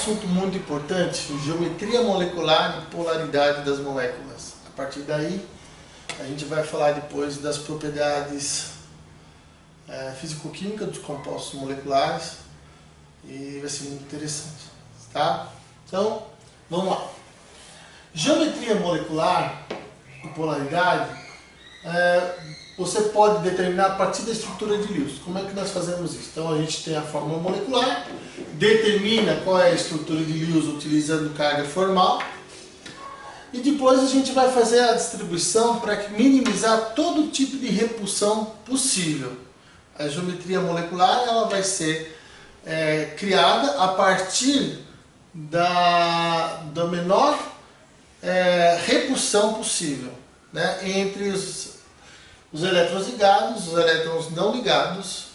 assunto muito importante, geometria molecular e polaridade das moléculas. A partir daí, a gente vai falar depois das propriedades físico-químicas dos compostos moleculares e vai ser muito interessante, tá? Então, vamos lá. Geometria molecular e polaridade, você pode determinar a partir da estrutura de Lewis. Como é que nós fazemos isso? Então a gente tem a fórmula molecular, determina qual é a estrutura de Lewis utilizando carga formal, e depois a gente vai fazer a distribuição para minimizar todo tipo de repulsão possível. A geometria molecular ela vai ser criada a partir da menor repulsão possível, né, entre os elétrons ligados, os elétrons não ligados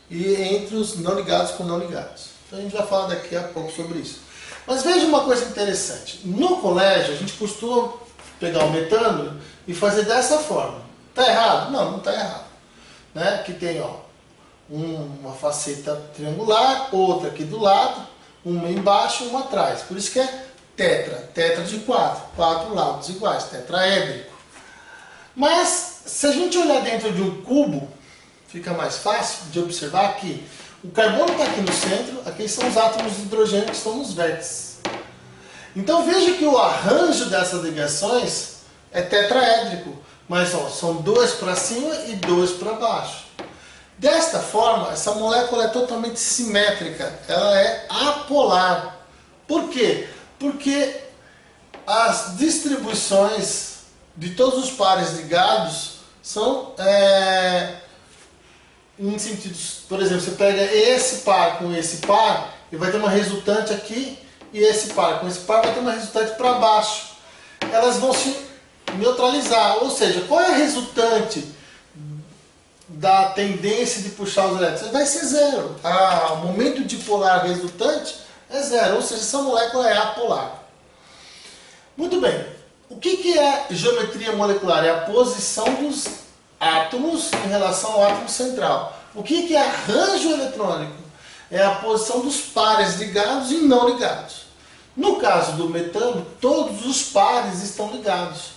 e entre os não ligados com não ligados. Então a gente vai falar daqui a pouco sobre isso. Mas veja uma coisa interessante. No colégio a gente costuma pegar o metano e fazer dessa forma. Está errado? Não, não está errado. Né? Que tem uma faceta triangular, outra aqui do lado, uma embaixo e uma atrás. Por isso que é tetra. Tetra de 4 lados iguais, tetraédrico. Mas se a gente olhar dentro de um cubo, fica mais fácil de observar que o carbono está aqui no centro, aqui são os átomos de hidrogênio que estão nos vértices. Então veja que o arranjo dessas ligações é tetraédrico, mas são 2 para cima e 2 para baixo. Desta forma, essa molécula é totalmente simétrica, ela é apolar. Por quê? Porque as distribuições de todos os pares ligados são em sentidos, por exemplo, você pega esse par com esse par e vai ter uma resultante aqui, e esse par com esse par vai ter uma resultante para baixo. Elas vão se neutralizar, ou seja, qual é a resultante da tendência de puxar os elétrons? Vai ser zero. O momento dipolar resultante é zero, ou seja, essa molécula é apolar. Muito bem. O que é geometria molecular? É a posição dos átomos em relação ao átomo central. O que é arranjo eletrônico? É a posição dos pares ligados e não ligados. No caso do metano, todos os pares estão ligados.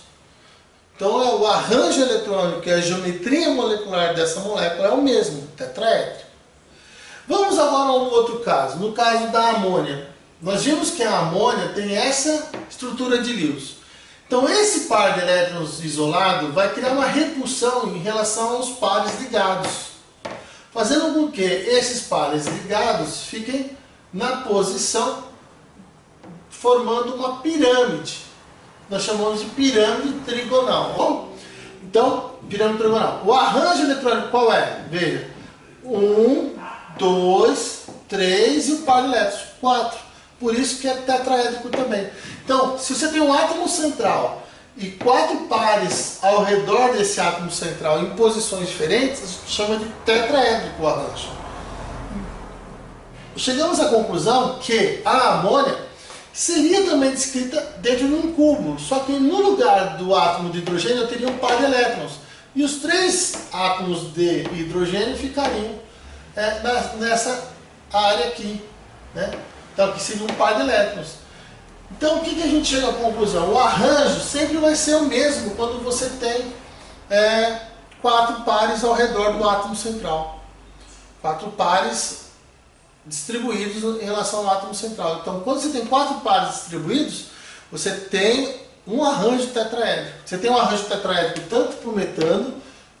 Então o arranjo eletrônico e a geometria molecular dessa molécula é o mesmo, tetraédrico. Vamos agora a um outro caso, no caso da amônia. Nós vimos que a amônia tem essa estrutura de Lewis. Então esse par de elétrons isolado vai criar uma repulsão em relação aos pares ligados, fazendo com que esses pares ligados fiquem na posição, formando uma pirâmide. Nós chamamos de pirâmide trigonal. Bom, então, pirâmide trigonal. O arranjo eletrônico qual é? Veja, 1, 2, 3 e o par de elétrons, 4. Por isso que é tetraédrico também. Então, se você tem um átomo central e 4 pares ao redor desse átomo central em posições diferentes, a gente chama de tetraédrico o arranjo. Chegamos à conclusão que a amônia seria também descrita dentro de um cubo, só que no lugar do átomo de hidrogênio eu teria um par de elétrons. E os 3 átomos de hidrogênio ficariam nessa área aqui, né? Então aqui seria um par de elétrons. Então o que a gente chega à conclusão? O arranjo sempre vai ser o mesmo quando você tem 4 pares ao redor do átomo central. 4 pares distribuídos em relação ao átomo central. Então quando você tem 4 pares distribuídos, você tem um arranjo tetraédrico. Você tem um arranjo tetraédrico tanto para o metano,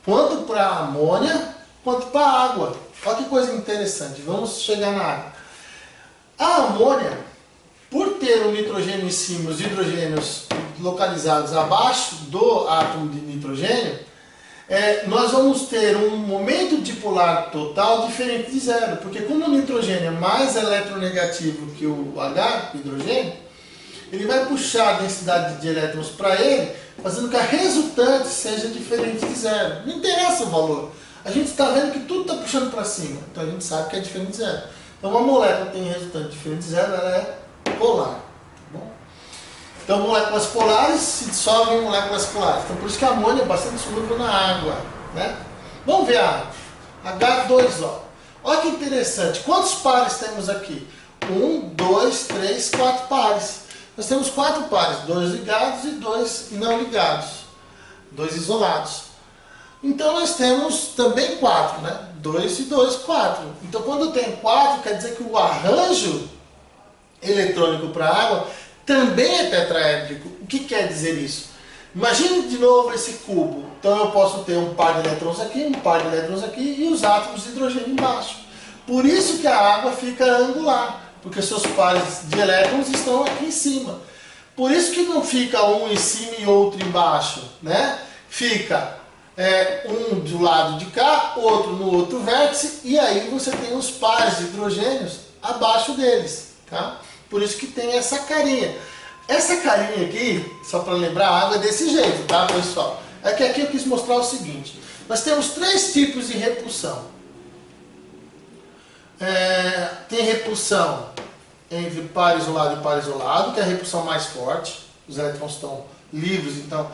quanto para a amônia, quanto para a água. Olha que coisa interessante. Vamos chegar na água. A amônia, por ter o nitrogênio em cima e os hidrogênios localizados abaixo do átomo de nitrogênio, nós vamos ter um momento dipolar total diferente de zero, porque como o nitrogênio é mais eletronegativo que o H, o hidrogênio, ele vai puxar a densidade de elétrons para ele, fazendo que a resultante seja diferente de zero. Não interessa o valor. A gente está vendo que tudo está puxando para cima, então a gente sabe que é diferente de zero. Então uma molécula tem resultante diferente de zero, ela é polar. Tá bom? Então moléculas polares se dissolvem em moléculas polares. Então por isso que a amônia é bastante solúvel na água, né? Vamos ver a água. H2O. Olha que interessante. Quantos pares temos aqui? 1, 2, 3, 4 pares. Nós temos 4 pares, 2 ligados e 2 não ligados, 2 isolados. Então nós temos também 4, né? 2 e 2, 4. Então quando tem 4, quer dizer que o arranjo eletrônico para a água também é tetraédrico. O que quer dizer isso? Imagine de novo esse cubo. Então eu posso ter um par de elétrons aqui, um par de elétrons aqui e os átomos de hidrogênio embaixo. Por isso que a água fica angular, porque seus pares de elétrons estão aqui em cima. Por isso que não fica um em cima e outro embaixo, né? Fica um do lado de cá, outro no outro vértice, e aí você tem os pares de hidrogênios abaixo deles, tá? Por isso que tem essa carinha. Essa carinha aqui, só para lembrar, a água é desse jeito, tá, pessoal? É que aqui eu quis mostrar o seguinte. Nós temos 3 tipos de repulsão. Tem repulsão entre par isolado e par isolado, que é a repulsão mais forte. Os elétrons estão livres, então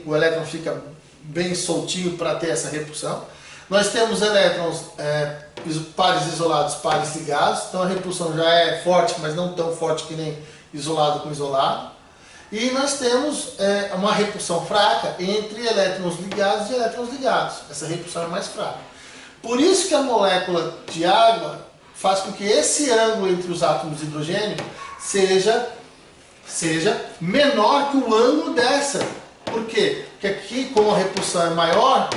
o elétron fica bem soltinho para ter essa repulsão. Nós temos elétrons pares isolados, pares ligados, então a repulsão já é forte, mas não tão forte que nem isolado com isolado. E nós temos uma repulsão fraca entre elétrons ligados e elétrons ligados. Essa repulsão é mais fraca. Por isso que a molécula de água faz com que esse ângulo entre os átomos de hidrogênio seja menor que o ângulo dessa. Por quê? Porque aqui, como a repulsão é maior,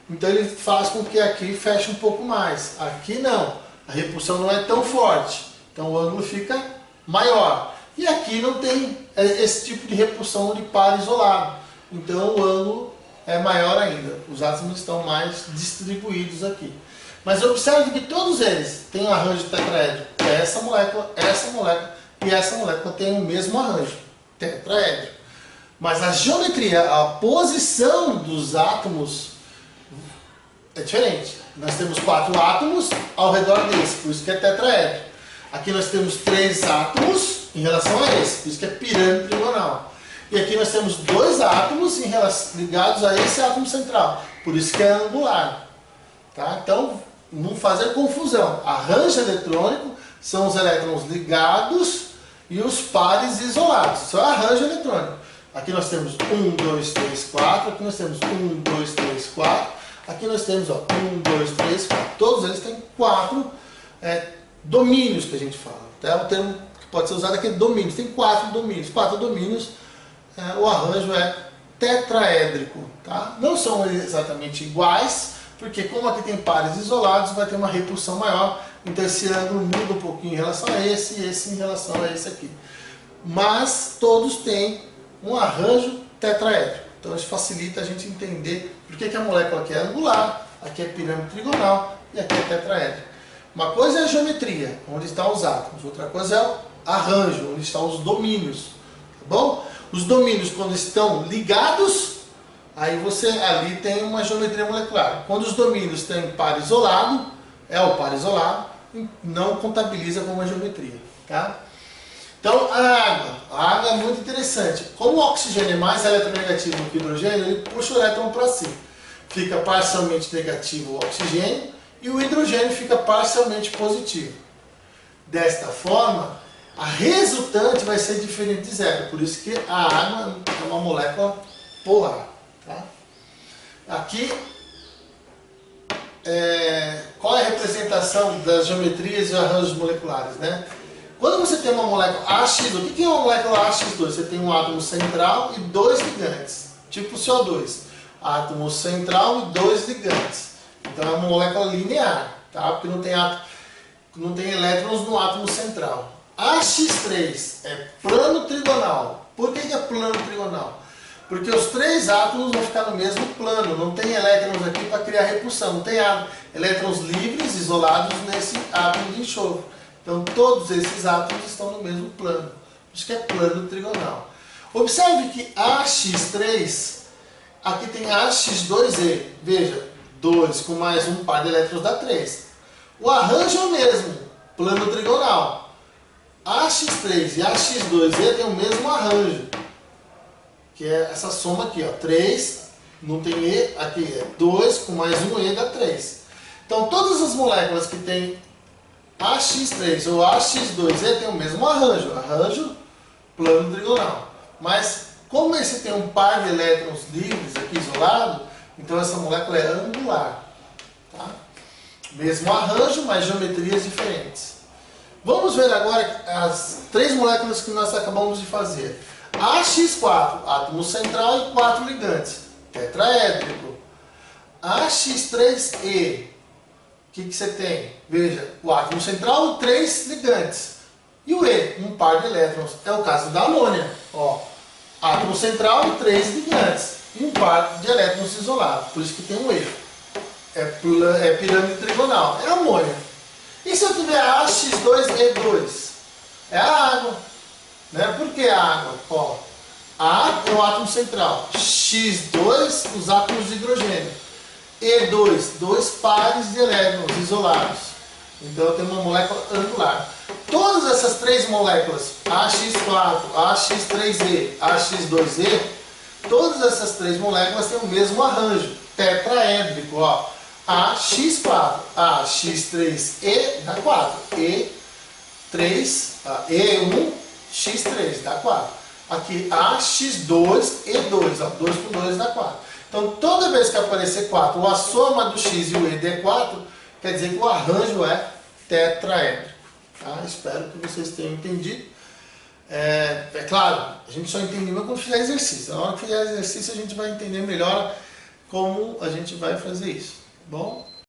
então ele faz com que aqui feche um pouco mais. Aqui não. A repulsão não é tão forte. Então o ângulo fica maior. E aqui não tem esse tipo de repulsão de par isolado. Então o ângulo é maior ainda. Os átomos estão mais distribuídos aqui. Mas observe que todos eles têm um arranjo tetraédrico. Essa molécula e essa molécula têm o mesmo arranjo tetraédrico. Mas a geometria, a posição dos átomos é diferente. Nós temos 4 átomos ao redor desse, por isso que é tetraédrico. Aqui nós temos 3 átomos em relação a esse, por isso que é pirâmide trigonal. E aqui nós temos 2 átomos ligados a esse átomo central, por isso que é angular. Tá? Então, não fazer confusão. Arranjo eletrônico são os elétrons ligados e os pares isolados. Isso é arranjo eletrônico. Aqui nós temos 1, 2, 3, 4. Aqui nós temos 1, 2, 3, 4. Aqui nós temos 1, 2, 3, 4. Todos eles têm 4 domínios que a gente fala. Até o termo que pode ser usado aqui é domínios. Tem 4 domínios. 4 domínios, o arranjo é tetraédrico. Tá? Não são exatamente iguais, porque como aqui tem pares isolados, vai ter uma repulsão maior. Então esse ângulo muda um pouquinho em relação a esse e esse em relação a esse aqui. Mas todos têm um arranjo tetraédrico. Então isso facilita a gente entender por que a molécula aqui é angular, aqui é pirâmide trigonal e aqui é tetraédrico. Uma coisa é a geometria, onde estão os átomos. Outra coisa é o arranjo, onde estão os domínios. Tá bom? Os domínios, quando estão ligados, aí você ali tem uma geometria molecular. Quando os domínios têm par isolado, é o par isolado, não contabiliza como uma geometria. Tá? Então a água é muito interessante. Como o oxigênio é mais eletronegativo do que o hidrogênio, ele puxa o elétron para si. Fica parcialmente negativo o oxigênio e o hidrogênio fica parcialmente positivo. Desta forma, a resultante vai ser diferente de zero. Por isso que a água é uma molécula polar. Tá? Aqui, qual é a representação das geometrias e arranjos moleculares? Né? Quando você tem uma molécula AX2, o que é uma molécula AX2? Você tem um átomo central e 2 ligantes, tipo CO2. Átomo central e 2 ligantes. Então é uma molécula linear, tá? Porque não tem elétrons no átomo central. AX3 é plano trigonal. Por que é plano trigonal? Porque os 3 átomos vão ficar no mesmo plano, não tem elétrons aqui para criar repulsão, não tem elétrons livres, isolados nesse átomo de enxofre. Então todos esses átomos estão no mesmo plano, por isso que é plano trigonal. Observe que AX3, aqui tem AX2E, veja, 2 com mais um par de elétrons dá 3. O arranjo é o mesmo, plano trigonal. AX3 e AX2E têm o mesmo arranjo, que é essa soma aqui, ó, 3, não tem E, aqui é 2 com mais um E dá 3. Então todas as moléculas que têm AX3 ou AX2E tem o mesmo arranjo plano trigonal. Mas como esse tem um par de elétrons livres aqui isolado, então essa molécula é angular. Tá? Mesmo arranjo, mas geometrias diferentes. Vamos ver agora as 3 moléculas que nós acabamos de fazer. AX4, átomo central e 4 ligantes, tetraédrico. AX3E, o que você tem? Veja, o átomo central e 3 ligantes. E o E, um par de elétrons. É o caso da amônia. Ó, átomo central e 3 ligantes. E um par de elétrons isolados. Por isso que tem um E. É pirâmide trigonal. É amônia. E se eu tiver AX2E2? É a água. Né? Por que a água? Ó, A é o átomo central. X2, os átomos de hidrogênio. E2, 2 pares de elétrons isolados. Então eu tenho uma molécula angular. Todas essas 3 moléculas, AX4, AX3E, AX2E, todas essas 3 moléculas têm o mesmo arranjo, tetraédrico. Ó. AX4, AX3E dá 4, E3, E1, X3 dá 4. Aqui AX2E2, ó, 2 com 2 dá 4. Então toda vez que aparecer 4, ou a soma do X e o E der 4, quer dizer que o arranjo é tetraédrico. Tá? Espero que vocês tenham entendido. É claro, a gente só entende quando fizer exercício. Na hora que fizer exercício a gente vai entender melhor como a gente vai fazer isso. Bom?